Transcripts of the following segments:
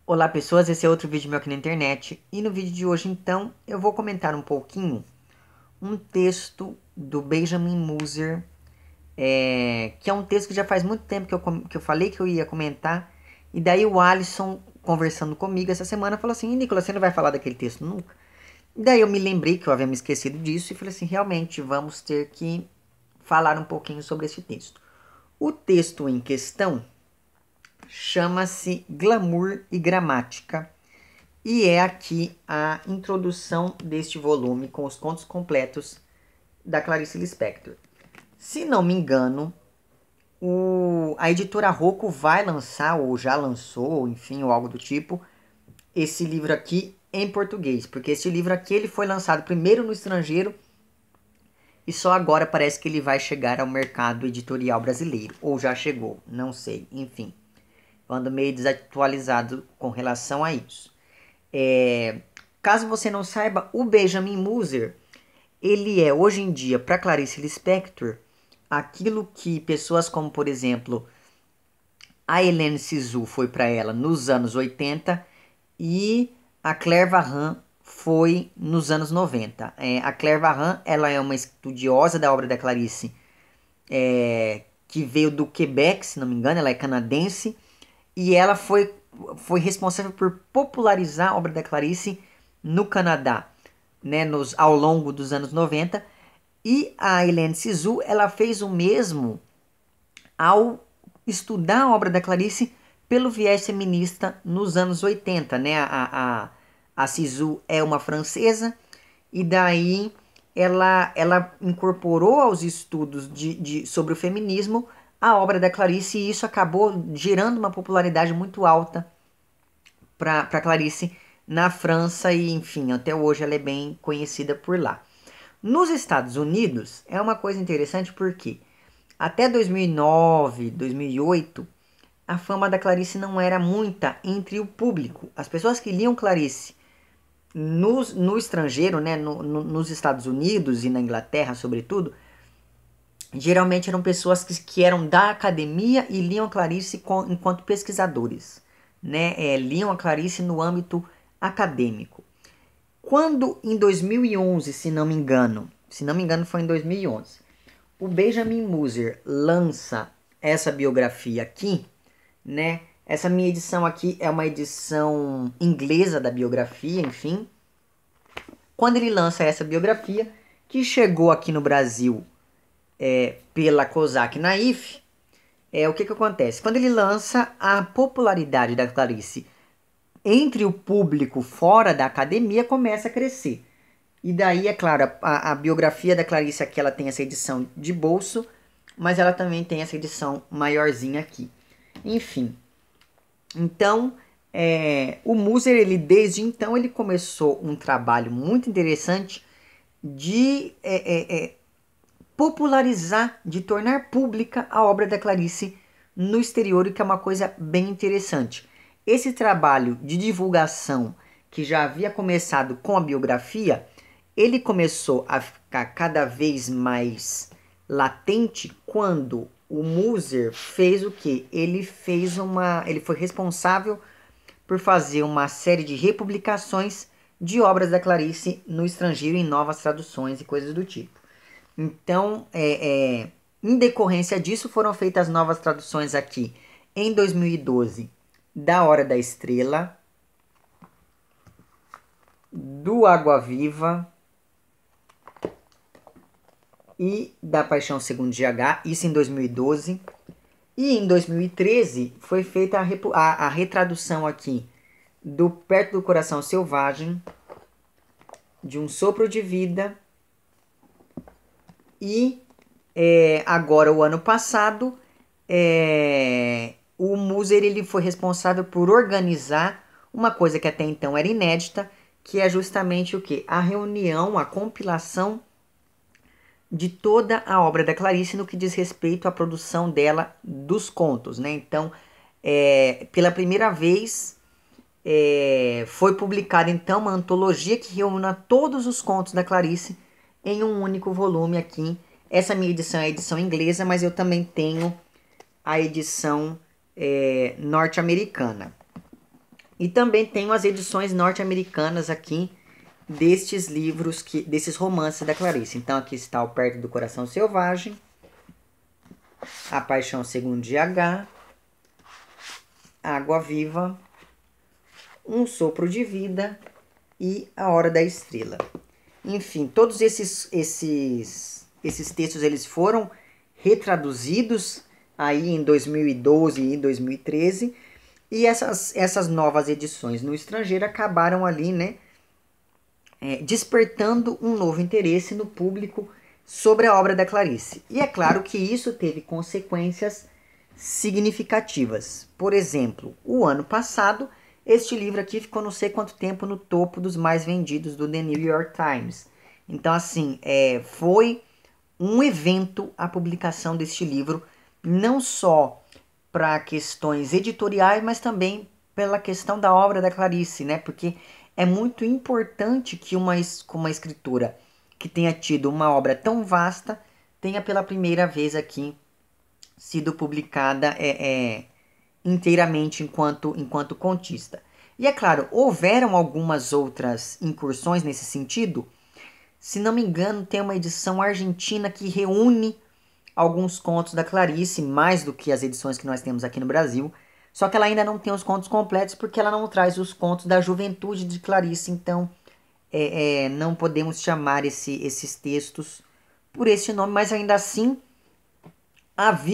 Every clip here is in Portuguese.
Olá pessoas, esse é outro vídeo meu aqui na internet e no vídeo de hoje então eu vou comentar um pouquinho um texto do Benjamin Moser, que é um texto que já faz muito tempo que eu falei que eu ia comentar, e daí o Alisson conversando comigo essa semana falou assim: Nicolas, você não vai falar daquele texto nunca? E daí eu me lembrei que eu havia me esquecido disso e falei assim, realmente vamos ter que falar um pouquinho sobre esse texto. O texto em questão chama-se Glamour e Gramática. E é aqui a introdução deste volume com os contos completos da Clarice Lispector. Se não me engano, a editora Rocco vai lançar, ou já lançou, enfim, ou algo do tipo, esse livro aqui em português. Porque esse livro aqui ele foi lançado primeiro no estrangeiro e só agora parece que ele vai chegar ao mercado editorial brasileiro. Ou já chegou, não sei, enfim. Eu ando meio desatualizado com relação a isso. Caso você não saiba, o Benjamin Moser, ele é hoje em dia para Clarice Lispector aquilo que pessoas como, por exemplo, a Hélène Cixous foi para ela nos anos 80 e a Claire Varin foi nos anos 90. A Claire Varin, ela é uma estudiosa da obra da Clarice, que veio do Quebec, se não me engano, ela é canadense, e ela foi responsável por popularizar a obra da Clarice no Canadá, né, ao longo dos anos 90. E a Hélène Cixous, ela fez o mesmo ao estudar a obra da Clarice pelo viés feminista nos anos 80. Né? A Cixous é uma francesa e daí ela incorporou aos estudos sobre o feminismo a obra da Clarice e isso acabou gerando uma popularidade muito alta para Clarice na França e, enfim, até hoje ela é bem conhecida por lá. Nos Estados Unidos é uma coisa interessante porque até 2009, 2008, a fama da Clarice não era muita entre o público. As pessoas que liam Clarice no estrangeiro, né, nos Estados Unidos e na Inglaterra, sobretudo, geralmente eram pessoas que eram da academia e liam Clarice enquanto pesquisadores, né? Liam a Clarice no âmbito acadêmico. Quando em 2011, se não me engano foi em 2011, o Benjamin Moser lança essa biografia aqui, né? Essa minha edição aqui é uma edição inglesa da biografia, enfim. Quando ele lança essa biografia, que chegou aqui no Brasil pela Kozak Naif, o que acontece? Quando ele lança, a popularidade da Clarice entre o público fora da academia começa a crescer. E daí, é claro, a biografia da Clarice aqui ela tem essa edição de bolso, mas ela também tem essa edição maiorzinha aqui. Enfim, então o Moser, ele desde então ele começou um trabalho muito interessante de popularizar, de tornar pública a obra da Clarice no exterior, o que é uma coisa bem interessante. Esse trabalho de divulgação que já havia começado com a biografia, ele começou a ficar cada vez mais latente quando o Moser fez o que? Ele foi responsável por fazer uma série de republicações de obras da Clarice no estrangeiro em novas traduções e coisas do tipo. Então, em decorrência disso, foram feitas novas traduções aqui em 2012 da Hora da Estrela, do Água Viva e da Paixão Segundo GH, isso em 2012. E em 2013 foi feita a retradução aqui do Perto do Coração Selvagem, de Um Sopro de Vida e agora o ano passado o Moser ele foi responsável por organizar uma coisa que até então era inédita, que é justamente o que? A reunião, a compilação de toda a obra da Clarice no que diz respeito à produção dela dos contos, né? Então, pela primeira vez foi publicada então uma antologia que reúna todos os contos da Clarice em um único volume aqui. Essa minha edição é a edição inglesa, mas eu também tenho a edição norte-americana. E também tenho as edições norte-americanas aqui destes livros, desses romances da Clarice. Então aqui está o Perto do Coração Selvagem, A Paixão Segundo GH, Água Viva, Um Sopro de Vida e A Hora da Estrela. Enfim, todos esses textos eles foram retraduzidos aí em 2012 e 2013, e essas novas edições no estrangeiro acabaram ali, né, despertando um novo interesse no público sobre a obra da Clarice. E é claro que isso teve consequências significativas. Por exemplo, o ano passado, este livro aqui ficou não sei quanto tempo no topo dos mais vendidos do The New York Times. Então, assim, foi um evento a publicação deste livro, não só para questões editoriais, mas também pela questão da obra da Clarice, né? Porque é muito importante que uma escritora que tenha tido uma obra tão vasta tenha pela primeira vez aqui sido publicada inteiramente enquanto contista. E é claro, houveram algumas outras incursões nesse sentido. Se não me engano, tem uma edição argentina que reúne alguns contos da Clarice, mais do que as edições que nós temos aqui no Brasil. Só que ela ainda não tem os contos completos porque ela não traz os contos da juventude de Clarice. Então, não podemos chamar esses textos por esse nome, mas ainda assim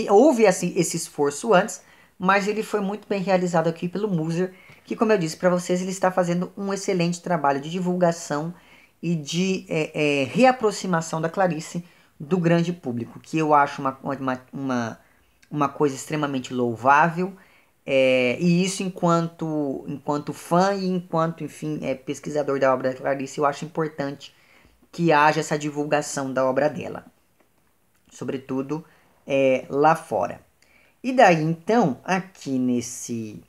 houve esse esforço antes, mas ele foi muito bem realizado aqui pelo Muser, que, como eu disse para vocês, ele está fazendo um excelente trabalho de divulgação e de reaproximação da Clarice do grande público, que eu acho uma coisa extremamente louvável, e isso enquanto fã e enquanto, enfim, pesquisador da obra da Clarice, eu acho importante que haja essa divulgação da obra dela, sobretudo lá fora. E daí, então, aqui neste...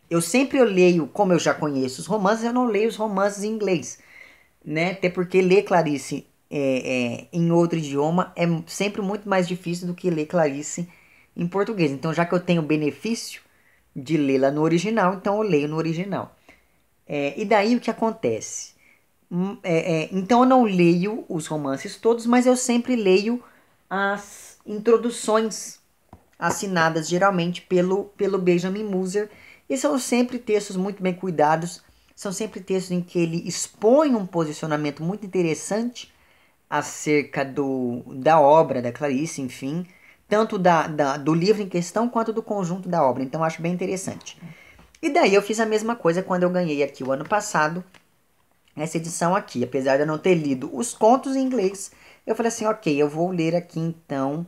Eu sempre leio, como eu já conheço os romances, eu não leio os romances em inglês, né? Até porque ler Clarice em outro idioma é sempre muito mais difícil do que ler Clarice em português. Então, já que eu tenho o benefício de lê-la no original, então eu leio no original. E daí o que acontece? Então eu não leio os romances todos, mas eu sempre leio as introduções assinadas geralmente pelo Benjamin Muser. E são sempre textos muito bem cuidados, são sempre textos em que ele expõe um posicionamento muito interessante acerca da obra da Clarice, enfim, tanto do livro em questão quanto do conjunto da obra. Então acho bem interessante. E daí eu fiz a mesma coisa quando eu ganhei aqui o ano passado essa edição aqui. Apesar de eu não ter lido os contos em inglês, eu falei assim, ok, eu vou ler aqui então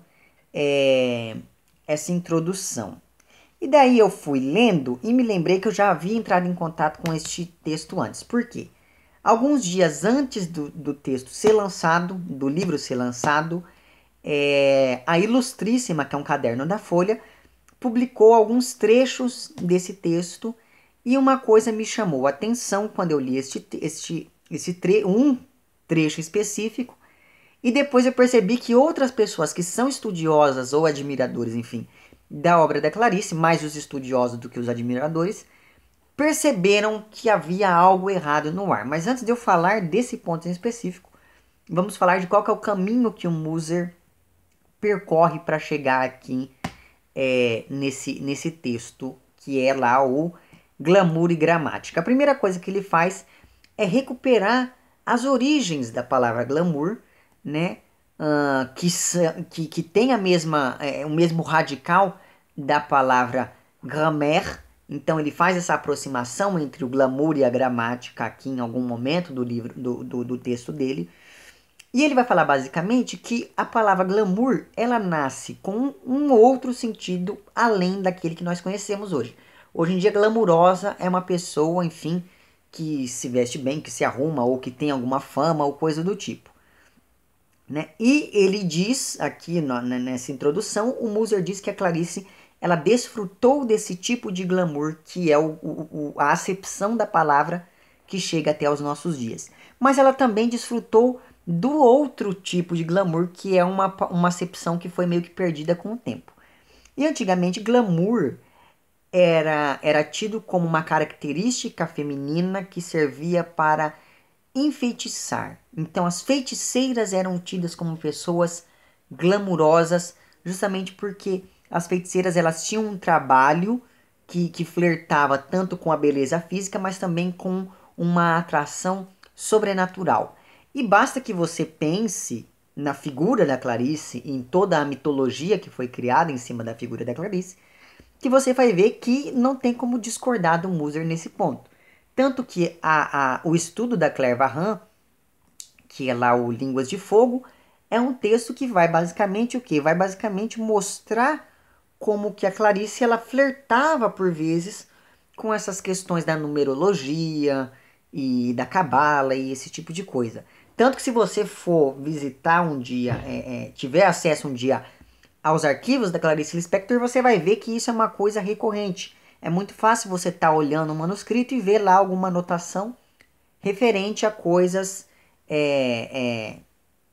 essa introdução. E daí eu fui lendo e me lembrei que eu já havia entrado em contato com este texto antes. Por quê? Alguns dias antes do texto ser lançado, do livro ser lançado, a Ilustríssima, que é um caderno da Folha, publicou alguns trechos desse texto, e uma coisa me chamou a atenção quando eu li um trecho específico, e depois eu percebi que outras pessoas que são estudiosas ou admiradores, enfim, da obra da Clarice, mais os estudiosos do que os admiradores, perceberam que havia algo errado no ar. Mas antes de eu falar desse ponto em específico, vamos falar de qual que é o caminho que o Muser percorre para chegar aqui nesse texto, que é lá o Glamour e Gramática. A primeira coisa que ele faz é recuperar as origens da palavra glamour, né? Que tem o mesmo radical da palavra grammaire. Então ele faz essa aproximação entre o glamour e a gramática aqui em algum momento do livro, do texto dele. E ele vai falar basicamente que a palavra glamour, ela nasce com um outro sentido além daquele que nós conhecemos hoje. Hoje em dia, glamurosa é uma pessoa, enfim, que se veste bem, que se arruma, ou que tem alguma fama, ou coisa do tipo, né? E ele diz, aqui nessa introdução, o Muser diz que a Clarice, ela desfrutou desse tipo de glamour, que é a acepção da palavra que chega até os nossos dias. Mas ela também desfrutou do outro tipo de glamour, que é uma acepção que foi meio que perdida com o tempo. E antigamente, glamour era tido como uma característica feminina que servia para enfeitiçar. Então as feiticeiras eram tidas como pessoas glamurosas, justamente porque as feiticeiras elas tinham um trabalho que flertava tanto com a beleza física, mas também com uma atração sobrenatural. E basta que você pense na figura da Clarice, em toda a mitologia que foi criada em cima da figura da Clarice, que você vai ver que não tem como discordar do Moser nesse ponto. Tanto que o estudo da Claire Varan, que é lá o Línguas de Fogo, é um texto que vai basicamente o quê? Vai basicamente mostrar como que a Clarice ela flertava por vezes com essas questões da numerologia e da cabala e esse tipo de coisa. Tanto que se você for visitar um dia, tiver acesso um dia aos arquivos da Clarice Lispector, você vai ver que isso é uma coisa recorrente. É muito fácil você estar olhando um manuscrito e ver lá alguma anotação referente a coisas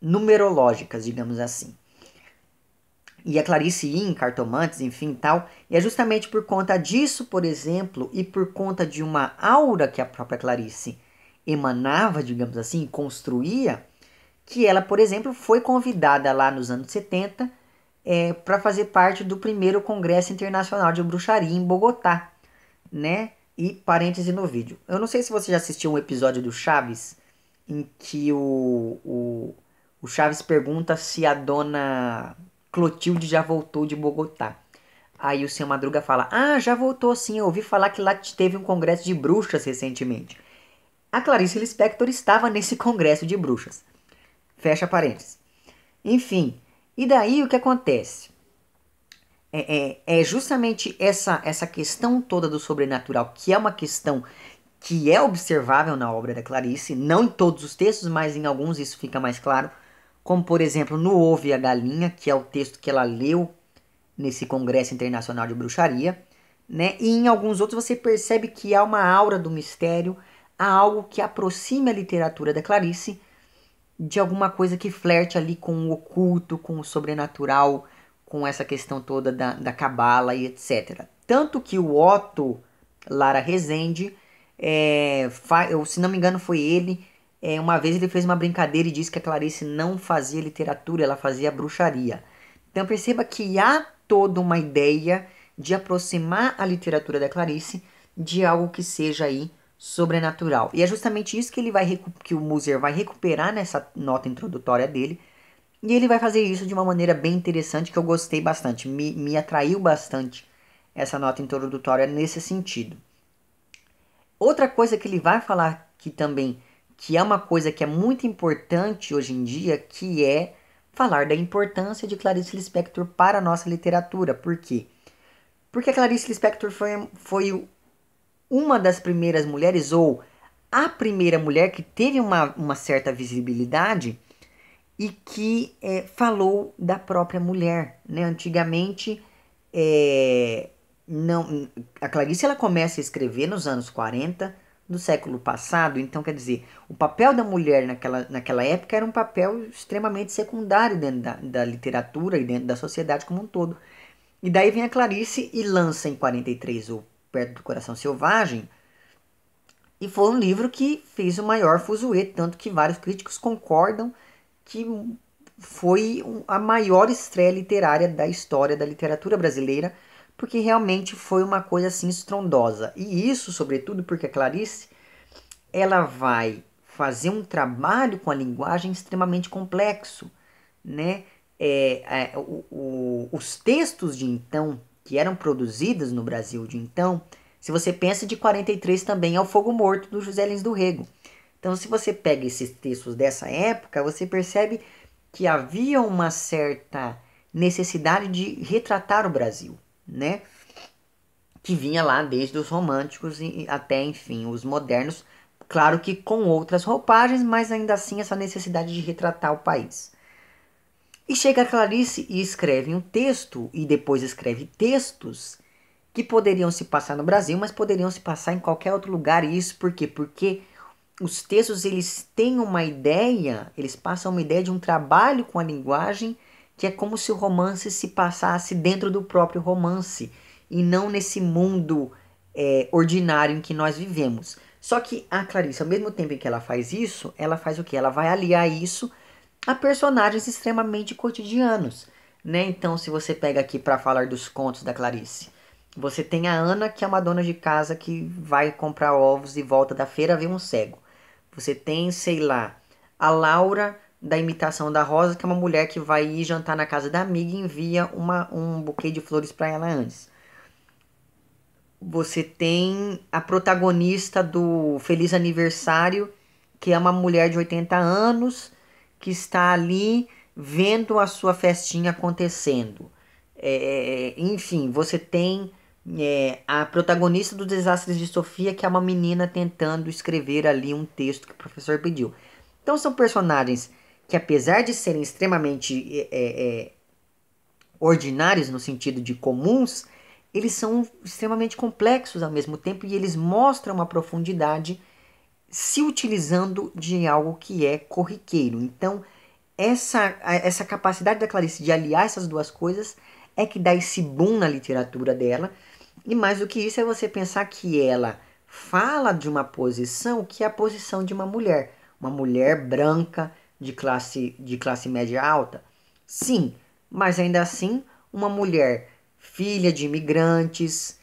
numerológicas, digamos assim. E a Clarice ia em cartomantes, enfim, tal. E é justamente por conta disso, por exemplo, e por conta de uma aura que a própria Clarice emanava, digamos assim, construía, que ela, por exemplo, foi convidada lá nos anos 70 para fazer parte do primeiro Congresso Internacional de Bruxaria em Bogotá, né? E parêntese no vídeo. Eu não sei se você já assistiu um episódio do Chaves em que o Chaves pergunta se a dona Clotilde já voltou de Bogotá. Aí o seu Madruga fala: Ah, já voltou sim, eu ouvi falar que lá teve um congresso de bruxas recentemente. A Clarice Lispector estava nesse congresso de bruxas. Fecha parênteses. Enfim, e daí o que acontece? É justamente essa questão toda do sobrenatural, que é uma questão que é observável na obra da Clarice, não em todos os textos, mas em alguns isso fica mais claro, como por exemplo no Ovo e a Galinha, que é o texto que ela leu nesse Congresso Internacional de Bruxaria, né? E em alguns outros você percebe que há uma aura do mistério, há algo que aproxima a literatura da Clarice de alguma coisa que flerte ali com o oculto, com o sobrenatural, com essa questão toda da cabala e etc. Tanto que o Otto Lara Rezende, se não me engano foi ele, uma vez ele fez uma brincadeira e disse que a Clarice não fazia literatura, ela fazia bruxaria. Então perceba que há toda uma ideia de aproximar a literatura da Clarice de algo que seja aí sobrenatural. E é justamente isso que o Moser vai recuperar nessa nota introdutória dele. E ele vai fazer isso de uma maneira bem interessante que eu gostei bastante. Me atraiu bastante essa nota introdutória nesse sentido. Outra coisa que ele vai falar que também, que é uma coisa que é muito importante hoje em dia, que é falar da importância de Clarice Lispector para a nossa literatura. Por quê? Porque a Clarice Lispector foi uma das primeiras mulheres, ou a primeira mulher que teve uma certa visibilidade e que falou da própria mulher. Né? Antigamente, não, a Clarice ela começa a escrever nos anos 40 do século passado, então quer dizer, o papel da mulher naquela época era um papel extremamente secundário dentro da literatura e dentro da sociedade como um todo. E daí vem a Clarice e lança em 43 o Perto do Coração Selvagem, e foi um livro que fez o maior fuzuê, tanto que vários críticos concordam que foi a maior estreia literária da história da literatura brasileira, porque realmente foi uma coisa assim estrondosa. E isso, sobretudo, porque a Clarice ela vai fazer um trabalho com a linguagem extremamente complexo, né? Os textos de então, que eram produzidos no Brasil de então, se você pensa de 43 também é o Fogo Morto do José Lins do Rego. Então, se você pega esses textos dessa época, você percebe que havia uma certa necessidade de retratar o Brasil, né? Que vinha lá desde os românticos até, enfim, os modernos, claro que com outras roupagens, mas ainda assim essa necessidade de retratar o país. E chega a Clarice e escreve um texto, e depois escreve textos que poderiam se passar no Brasil, mas poderiam se passar em qualquer outro lugar. E isso por quê? Porque os textos eles têm uma ideia, eles passam uma ideia de um trabalho com a linguagem que é como se o romance se passasse dentro do próprio romance. e não nesse mundo ordinário em que nós vivemos. Só que a Clarice, ao mesmo tempo em que ela faz isso, ela faz o quê? Ela vai aliar isso a personagens extremamente cotidianos, né? Então, se você pega aqui para falar dos contos da Clarice, você tem a Ana, que é uma dona de casa que vai comprar ovos e volta da feira ver um cego. Você tem, sei lá, a Laura da imitação da Rosa, que é uma mulher que vai ir jantar na casa da amiga e envia um buquê de flores para ela antes. Você tem a protagonista do Feliz Aniversário, que é uma mulher de 80 anos que está ali vendo a sua festinha acontecendo. Enfim, você tem a protagonista dos Desastres de Sofia, que é uma menina tentando escrever ali um texto que o professor pediu. Então são personagens que, apesar de serem extremamente ordinários no sentido de comuns, eles são extremamente complexos ao mesmo tempo e eles mostram uma profundidade se utilizando de algo que é corriqueiro. Então, essa capacidade da Clarice de aliar essas duas coisas é que dá esse boom na literatura dela. E mais do que isso é você pensar que ela fala de uma posição que é a posição de uma mulher branca de classe média alta. Sim, mas ainda assim uma mulher filha de imigrantes,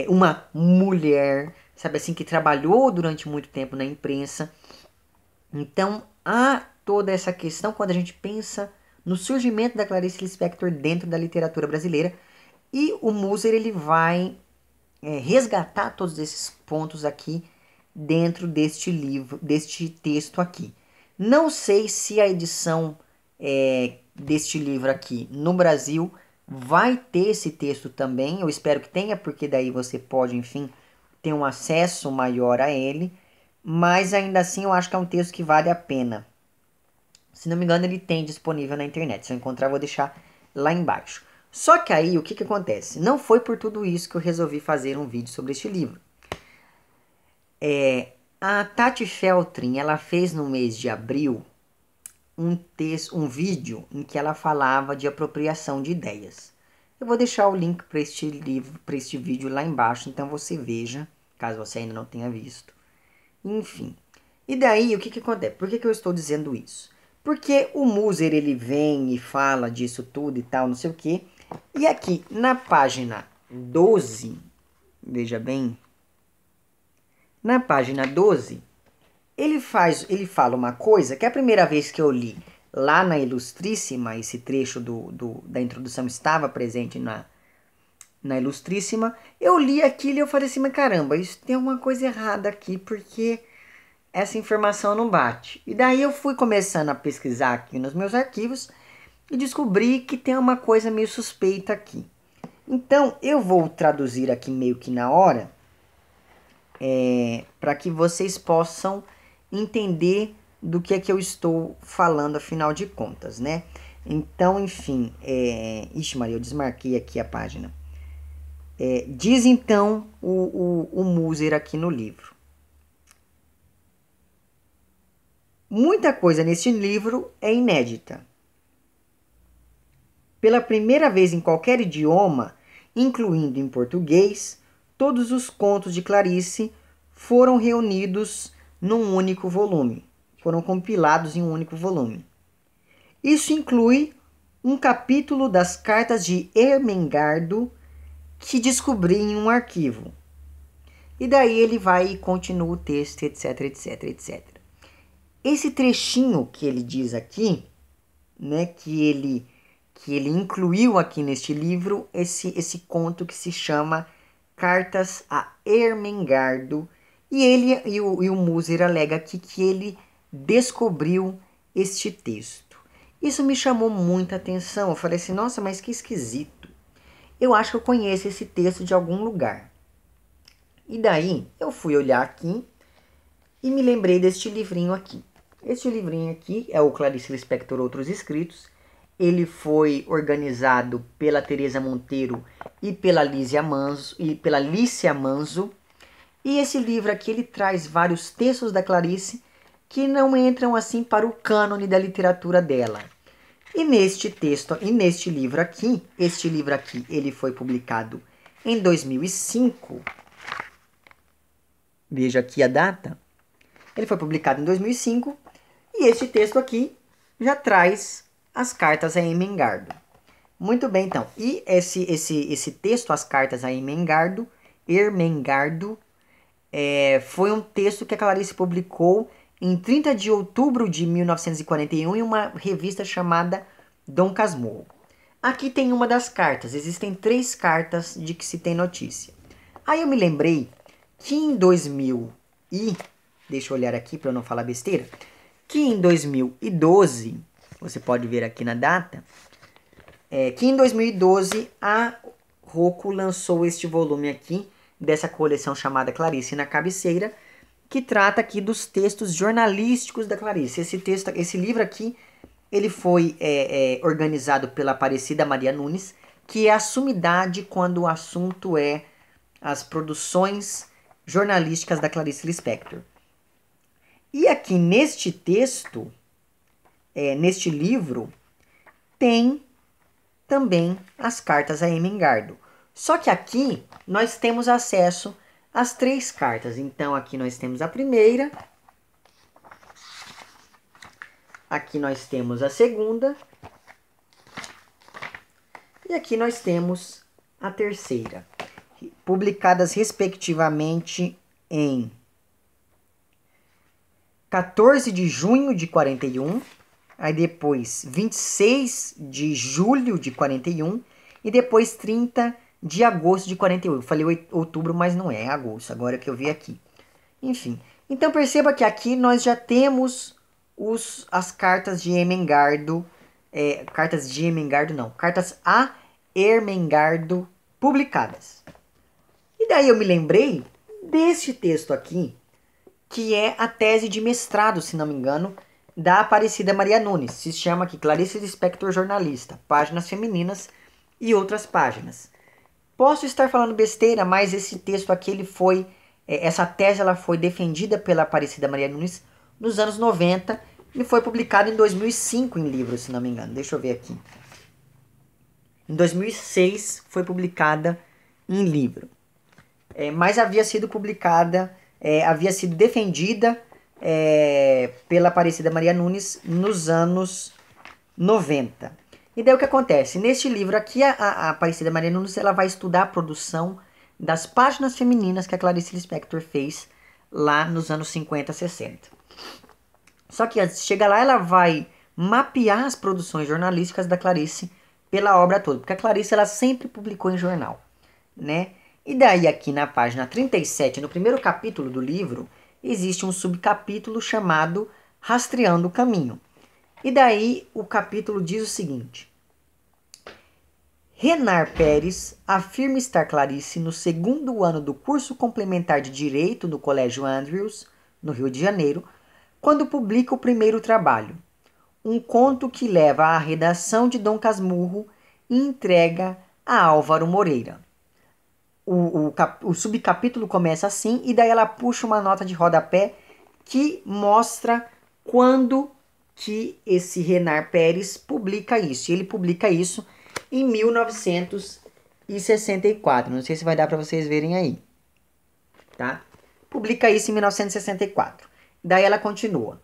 uma mulher, sabe assim, que trabalhou durante muito tempo na imprensa. Então há toda essa questão quando a gente pensa no surgimento da Clarice Lispector dentro da literatura brasileira, e o Moser ele vai resgatar todos esses pontos aqui dentro deste livro, deste texto aqui. Não sei se a edição deste livro aqui no Brasil vai ter esse texto também. Eu espero que tenha, porque daí você pode, enfim, ter um acesso maior a ele. Mas ainda assim eu acho que é um texto que vale a pena. Se não me engano, ele tem disponível na internet. Se eu encontrar, eu vou deixar lá embaixo. Só que aí, o que acontece? Não foi por tudo isso que eu resolvi fazer um vídeo sobre este livro. A Tati Feltrin, ela fez no mês de abril um vídeo em que ela falava de apropriação de ideias. Eu vou deixar o link para este livro, para este vídeo lá embaixo, então você veja, caso você ainda não tenha visto. Enfim. E daí, o que acontece? Por que eu estou dizendo isso? Porque o Moser, ele vem e fala disso tudo e tal, não sei o quê. E aqui, na página 12, veja bem, na página 12, ele fala uma coisa que é a primeira vez que eu li lá na Ilustríssima, esse trecho da introdução estava presente na Ilustríssima. Eu li aquilo e eu falei assim, mas caramba, isso tem uma coisa errada aqui, porque essa informação não bate. E daí eu fui começando a pesquisar aqui nos meus arquivos e descobri que tem uma coisa meio suspeita aqui. Então eu vou traduzir aqui meio que na hora, para que vocês possam entender do que é que eu estou falando, afinal de contas, né? Então, enfim, ixi Maria, eu desmarquei aqui a página. Diz então o Moser aqui no livro. Muita coisa neste livro é inédita. Pela primeira vez em qualquer idioma, incluindo em português, todos os contos de Clarice foram reunidos num único volume. Foram compilados em um único volume. Isso inclui um capítulo das cartas de Ermengardo que descobri em um arquivo. E daí ele vai e continua o texto, etc, etc, etc. Esse trechinho que ele diz aqui, né, que ele incluiu aqui neste livro, esse conto que se chama Cartas a Ermengardo, e o Moser alega aqui que ele descobriu este texto. Isso me chamou muita atenção. Eu falei assim, nossa, mas que esquisito. Eu acho que eu conheço esse texto de algum lugar. E daí eu fui olhar aqui e me lembrei deste livrinho aqui. Este livrinho aqui é o Clarice Lispector Outros Escritos. Ele foi organizado pela Teresa Monteiro e pela Lícia Manzo. E esse livro aqui ele traz vários textos da Clarice que não entram assim para o cânone da literatura dela. E neste livro aqui, ele foi publicado em 2005, veja aqui a data, ele foi publicado em 2005, e este texto aqui já traz as cartas a Ermengardo. Muito bem, então. E esse texto, as cartas a Ermengardo, foi um texto que a Clarice publicou em 30 de outubro de 1941 em uma revista chamada Dom Casmurro. Aqui tem uma das cartas. Existem 3 cartas de que se tem notícia. Aí eu me lembrei que em 2000 e... Deixa eu olhar aqui para eu não falar besteira. Que em 2012, você pode ver aqui na data, que em 2012 a Rocco lançou este volume aqui, dessa coleção chamada Clarice na Cabeceira, que trata aqui dos textos jornalísticos da Clarice. Esse livro aqui, ele foi organizado pela Aparecida Maria Nunes, que é a sumidade quando o assunto é as produções jornalísticas da Clarice Lispector. E aqui neste texto, neste livro, tem também as cartas a Ermengardo. Só que aqui nós temos acesso às 3 cartas. Então aqui nós temos a primeira, aqui nós temos a segunda e aqui nós temos a terceira, publicadas respectivamente em 14 de junho de 41, aí depois 26 de julho de 41 e depois 30 de agosto de 41. Eu falei outubro, mas não é agosto, agora que eu vi aqui. Enfim, então perceba que aqui nós já temos as cartas de Ermengardo, cartas a Ermengardo publicadas. E daí eu me lembrei deste texto aqui, que é a tese de mestrado, se não me engano, da Aparecida Maria Nunes. Se chama aqui Clarice Lispector Jornalista, Páginas Femininas e Outras Páginas. Posso estar falando besteira, mas esse texto aqui, essa tese ela foi defendida pela Aparecida Maria Nunes nos anos 90 e foi publicado em 2005 em livro, se não me engano. Deixa eu ver aqui. Em 2006 foi publicada em livro. Mas havia sido publicada, havia sido defendida pela Aparecida Maria Nunes nos anos 90. E daí o que acontece? Neste livro aqui, a Aparecida Maria Nunes ela vai estudar a produção das páginas femininas que a Clarice Lispector fez lá nos anos 50, 60. Só que antes de chegar lá, ela vai mapear as produções jornalísticas da Clarice pela obra toda. Porque a Clarice ela sempre publicou em jornal, né? E daí aqui na página 37, no primeiro capítulo do livro, existe um subcapítulo chamado Rastreando o Caminho. E daí o capítulo diz o seguinte: Renar Pérez afirma estar Clarice no 2º ano do curso complementar de Direito no Colégio Andrews, no Rio de Janeiro, quando publica o primeiro trabalho, um conto que leva à redação de Dom Casmurro e entrega a Álvaro Moreira. O subcapítulo começa assim, e daí ela puxa uma nota de rodapé que mostra quando que esse Renar Pérez publica isso. E ele publica isso em 1964. Não sei se vai dar para vocês verem aí. Tá? Publica isso em 1964. Daí ela continua.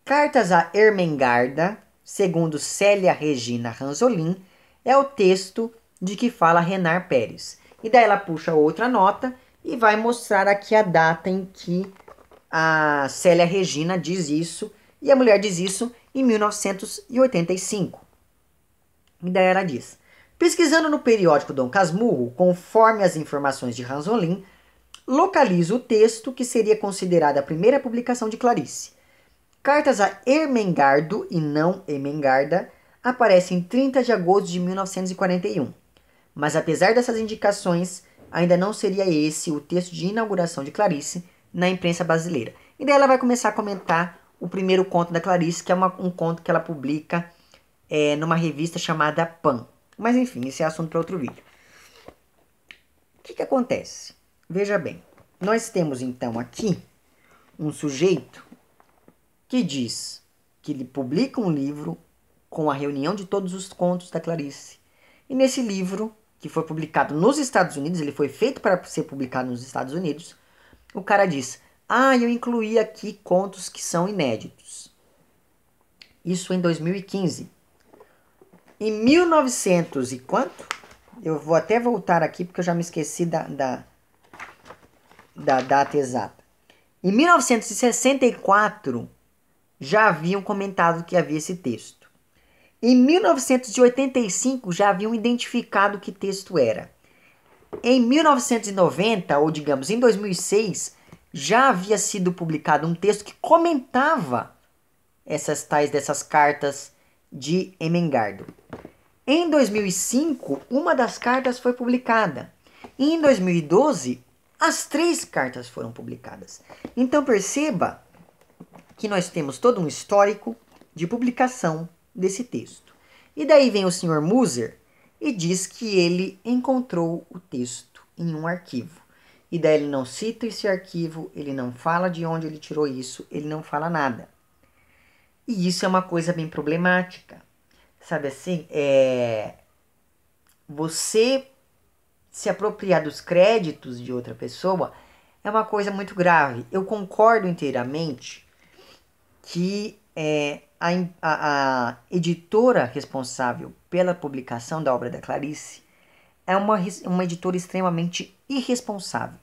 Cartas a Ermengarda, segundo Célia Regina Ranzolin, é o texto de que fala Renar Pérez. E daí ela puxa outra nota e vai mostrar aqui a data em que a Célia Regina diz isso. E a mulher diz isso em 1985. E daí ela diz: pesquisando no periódico Dom Casmurro, conforme as informações de Ranzolin, localizo o texto que seria considerada a primeira publicação de Clarice. Cartas a Ermengardo e não Ermengarda aparecem em 30 de agosto de 1941. Mas apesar dessas indicações, ainda não seria esse o texto de inauguração de Clarice na imprensa brasileira. E daí ela vai começar a comentar o primeiro conto da Clarice, que é um conto que ela publica numa revista chamada Pan. Mas enfim, esse é assunto para outro vídeo. O que acontece? Veja bem, nós temos então aqui um sujeito que diz que ele publica um livro com a reunião de todos os contos da Clarice. E nesse livro que foi publicado nos Estados Unidos, ele foi feito para ser publicado nos Estados Unidos, o cara diz, eu incluí aqui contos que são inéditos. Isso em 2015. Em 1900 e quanto? Eu vou até voltar aqui porque eu já me esqueci da data exata. Em 1964, já haviam comentado que havia esse texto. Em 1985, já haviam identificado que texto era. Em 1990, ou digamos em 2006, já havia sido publicado um texto que comentava dessas cartas de Ermengardo. Em 2005, uma das cartas foi publicada. E em 2012, as 3 cartas foram publicadas. Então perceba que nós temos todo um histórico de publicação desse texto. E daí vem o Sr. Moser e diz que ele encontrou o texto em um arquivo. E daí ele não cita esse arquivo, ele não fala de onde ele tirou isso, ele não fala nada. E isso é uma coisa bem problemática. Sabe assim, você se apropriar dos créditos de outra pessoa é uma coisa muito grave. Eu concordo inteiramente que a editora responsável pela publicação da obra da Clarice é uma editora extremamente irresponsável.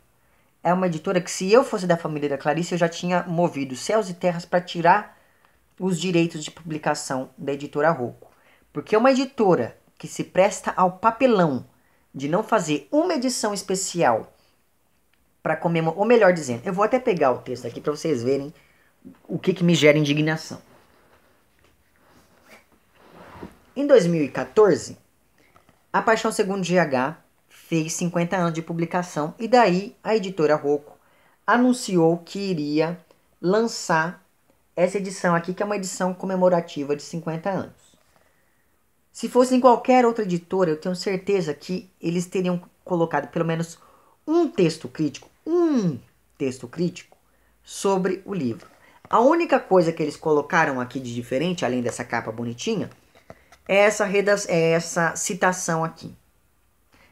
É uma editora que, se eu fosse da família da Clarice, eu já tinha movido céus e terras para tirar os direitos de publicação da editora Rocco. Porque é uma editora que se presta ao papelão de não fazer uma edição especial para comemorar, ou melhor dizendo, eu vou até pegar o texto aqui para vocês verem o que me gera indignação. Em 2014, A Paixão Segundo GH fez 50 anos de publicação e daí a editora Rocco anunciou que iria lançar essa edição aqui, que é uma edição comemorativa de 50 anos. Se fosse em qualquer outra editora, eu tenho certeza que eles teriam colocado pelo menos um texto crítico sobre o livro. A única coisa que eles colocaram aqui de diferente, além dessa capa bonitinha, é essa citação aqui.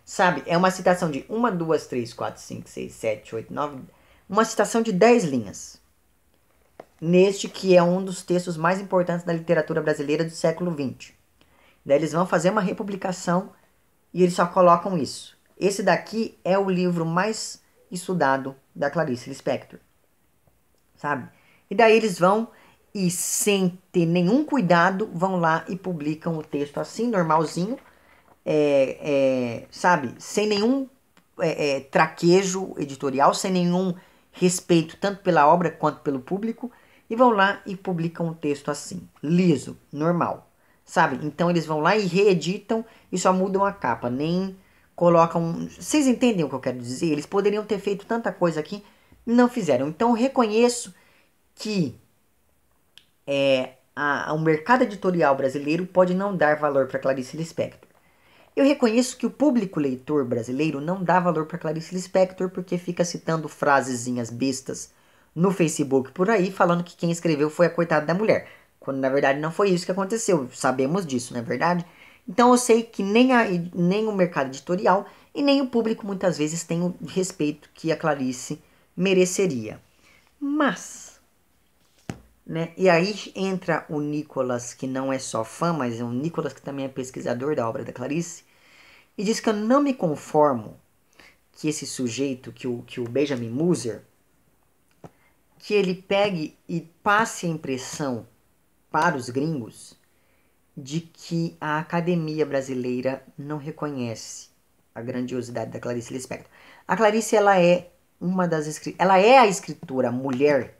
Sabe, é uma citação de 1, 2, 3, 4, 5, 6, 7, 8, 9... Uma citação de 10 linhas. Neste que é um dos textos mais importantes da literatura brasileira do século XX. Daí eles vão fazer uma republicação e eles só colocam isso. Esse daqui é o livro mais estudado da Clarice Lispector. Sabe? E daí eles vão e, sem ter nenhum cuidado, vão lá e publicam o texto assim, normalzinho, sabe? Sem nenhum traquejo editorial, sem nenhum respeito tanto pela obra quanto pelo público, e vão lá e publicam o texto assim, liso, normal. Sabe? Então eles vão lá e reeditam e só mudam a capa, nem colocam... Vocês entendem o que eu quero dizer? Eles poderiam ter feito tanta coisa aqui e não fizeram. Então eu reconheço que o mercado editorial brasileiro pode não dar valor para Clarice Lispector. Eu reconheço que o público leitor brasileiro não dá valor para Clarice Lispector porque fica citando frasezinhas bestas no Facebook por aí, falando que quem escreveu foi a coitada da mulher. Quando na verdade não foi isso que aconteceu. Sabemos disso, não é verdade? Então eu sei que nem o mercado editorial e nem o público muitas vezes tem o respeito que a Clarice mereceria. Mas, né? E aí entra o Nicolas, que não é só fã, mas é um Nicolas que também é pesquisador da obra da Clarice, e diz que eu não me conformo que esse sujeito, que o Benjamin Moser, que ele pegue e passe a impressão para os gringos de que a academia brasileira não reconhece a grandiosidade da Clarice Lispector. A Clarice, ela é a escritora mulher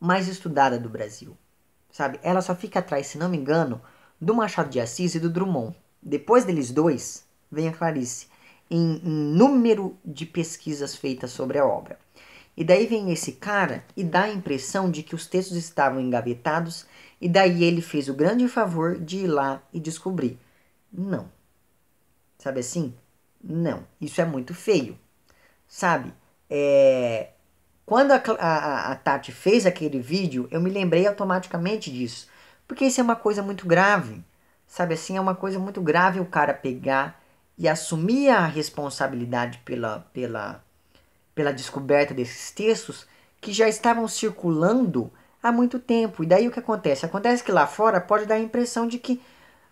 mais estudada do Brasil, sabe? Ela só fica atrás, se não me engano, do Machado de Assis e do Drummond. Depois deles dois, vem a Clarice em número de pesquisas feitas sobre a obra. E daí vem esse cara e dá a impressão de que os textos estavam engavetados e daí ele fez o grande favor de ir lá e descobrir. Não. Sabe assim? Não. Isso é muito feio. Sabe? Quando a Tati fez aquele vídeo, eu me lembrei automaticamente disso. Porque isso é uma coisa muito grave. Sabe assim? É uma coisa muito grave o cara pegar e assumir a responsabilidade pela descoberta desses textos que já estavam circulando há muito tempo. E daí o que acontece? Acontece que lá fora pode dar a impressão de que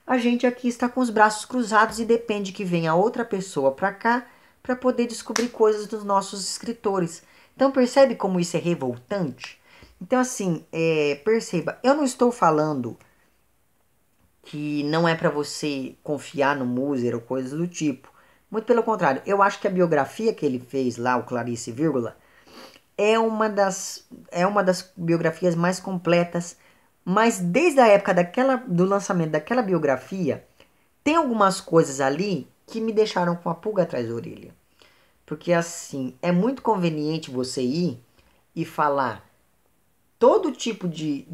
a gente aqui está com os braços cruzados e depende que venha outra pessoa para cá para poder descobrir coisas dos nossos escritores. Então percebe como isso é revoltante? Então assim, perceba, eu não estou falando que não é para você confiar no Moser ou coisas do tipo. Muito pelo contrário, eu acho que a biografia que ele fez lá, o Clarice Vírgula, é uma das biografias mais completas, mas desde a época do lançamento daquela biografia, tem algumas coisas ali que me deixaram com a pulga atrás da orelha. Porque assim, é muito conveniente você ir e falar todo tipo de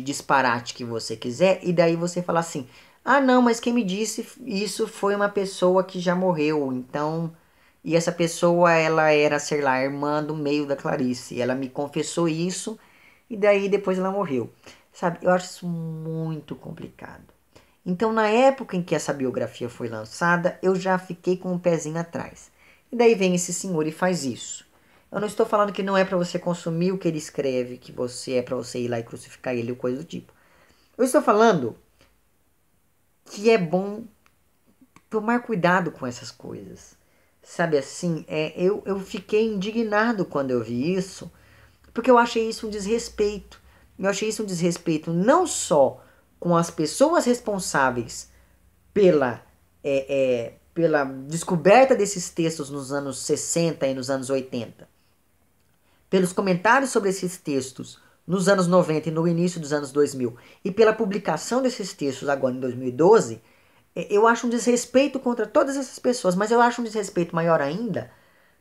disparate que você quiser, e daí você falar assim, ah não, mas quem me disse isso foi uma pessoa que já morreu, então... E essa pessoa, ela era, sei lá, irmã do meio da Clarice. Ela me confessou isso e daí depois ela morreu. Sabe, eu acho isso muito complicado. Então, na época em que essa biografia foi lançada, eu já fiquei com um pezinho atrás. E daí vem esse senhor e faz isso. Eu não estou falando que não é para você consumir o que ele escreve, que você é para você ir lá e crucificar ele ou coisa do tipo. Eu estou falando que é bom tomar cuidado com essas coisas. Sabe assim, eu fiquei indignado quando eu vi isso, porque eu achei isso um desrespeito. Eu achei isso um desrespeito não só com as pessoas responsáveis pela descoberta desses textos nos anos 60 e nos anos 80, pelos comentários sobre esses textos nos anos 90 e no início dos anos 2000, e pela publicação desses textos agora em 2012, eu acho um desrespeito contra todas essas pessoas, mas eu acho um desrespeito maior ainda,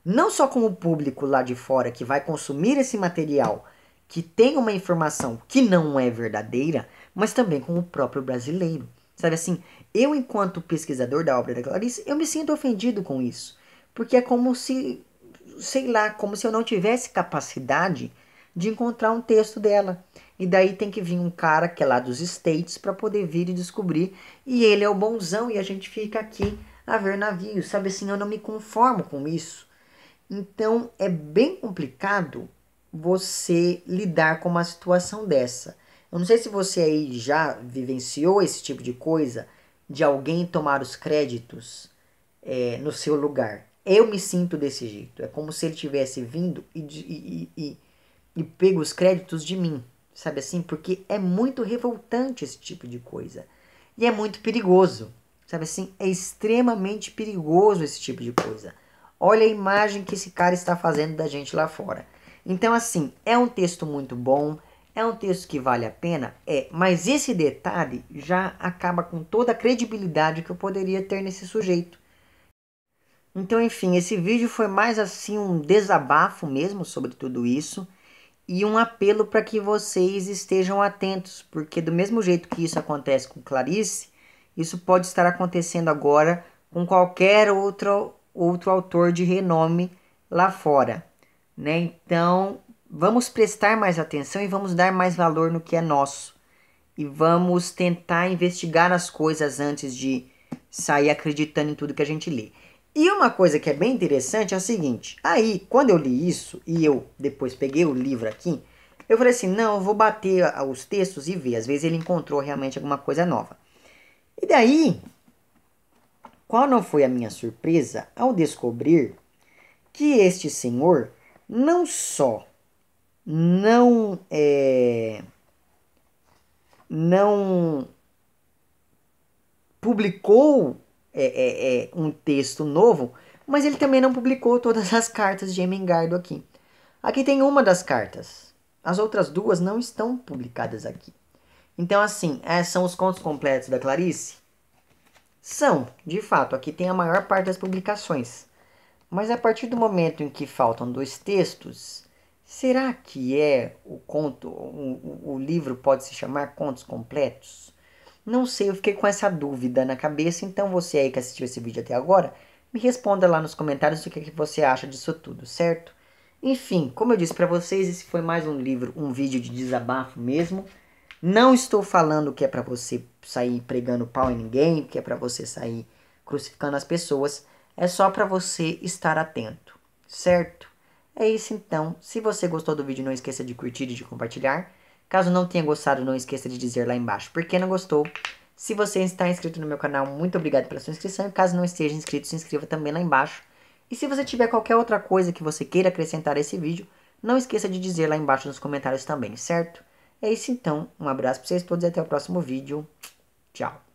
não só com o público lá de fora que vai consumir esse material, que tem uma informação que não é verdadeira, mas também com o próprio brasileiro. Sabe assim, eu enquanto pesquisador da obra da Clarice, eu me sinto ofendido com isso, porque é como se, sei lá, como se eu não tivesse capacidade de encontrar um texto dela. E daí tem que vir um cara que é lá dos States para poder vir e descobrir. E ele é o bonzão e a gente fica aqui a ver navios. Sabe assim, eu não me conformo com isso. Então é bem complicado você lidar com uma situação dessa. Eu não sei se você aí já vivenciou esse tipo de coisa, de alguém tomar os créditos no seu lugar. Eu me sinto desse jeito. É como se ele tivesse vindo e pego os créditos de mim. Sabe assim? Porque é muito revoltante esse tipo de coisa. E é muito perigoso. Sabe assim? É extremamente perigoso esse tipo de coisa. Olha a imagem que esse cara está fazendo da gente lá fora. Então assim, é um texto muito bom. É um texto que vale a pena? É. Mas esse detalhe já acaba com toda a credibilidade que eu poderia ter nesse sujeito. Então enfim, esse vídeo foi mais assim um desabafo mesmo sobre tudo isso. E um apelo para que vocês estejam atentos, porque do mesmo jeito que isso acontece com Clarice, isso pode estar acontecendo agora com qualquer outro autor de renome lá fora, né? Então, vamos prestar mais atenção e vamos dar mais valor no que é nosso. E vamos tentar investigar as coisas antes de sair acreditando em tudo que a gente lê. E uma coisa que é bem interessante é o seguinte, aí quando eu li isso e eu depois peguei o livro aqui, eu falei assim, não, eu vou bater os textos e ver, às vezes ele encontrou realmente alguma coisa nova. E daí, qual não foi a minha surpresa ao descobrir que este senhor não só não publicou um texto novo, mas ele também não publicou todas as cartas de Ermengardo aqui. Aqui tem uma das cartas. As outras duas não estão publicadas aqui. Então, assim, são os contos completos da Clarice? São, de fato. Aqui tem a maior parte das publicações. Mas a partir do momento em que faltam dois textos, será que o conto, o livro pode se chamar Contos Completos? Não sei, eu fiquei com essa dúvida na cabeça, então você aí que assistiu esse vídeo até agora, me responda lá nos comentários o que você acha disso tudo, certo? Enfim, como eu disse para vocês, esse foi mais um vídeo de desabafo mesmo. Não estou falando que é para você sair pregando pau em ninguém, que é para você sair crucificando as pessoas. É só para você estar atento, certo? É isso então. Se você gostou do vídeo, não esqueça de curtir e de compartilhar. Caso não tenha gostado, não esqueça de dizer lá embaixo por que não gostou. Se você está inscrito no meu canal, muito obrigado pela sua inscrição. E caso não esteja inscrito, se inscreva também lá embaixo. E se você tiver qualquer outra coisa que você queira acrescentar a esse vídeo, não esqueça de dizer lá embaixo nos comentários também, certo? É isso então. Um abraço para vocês todos e até o próximo vídeo. Tchau.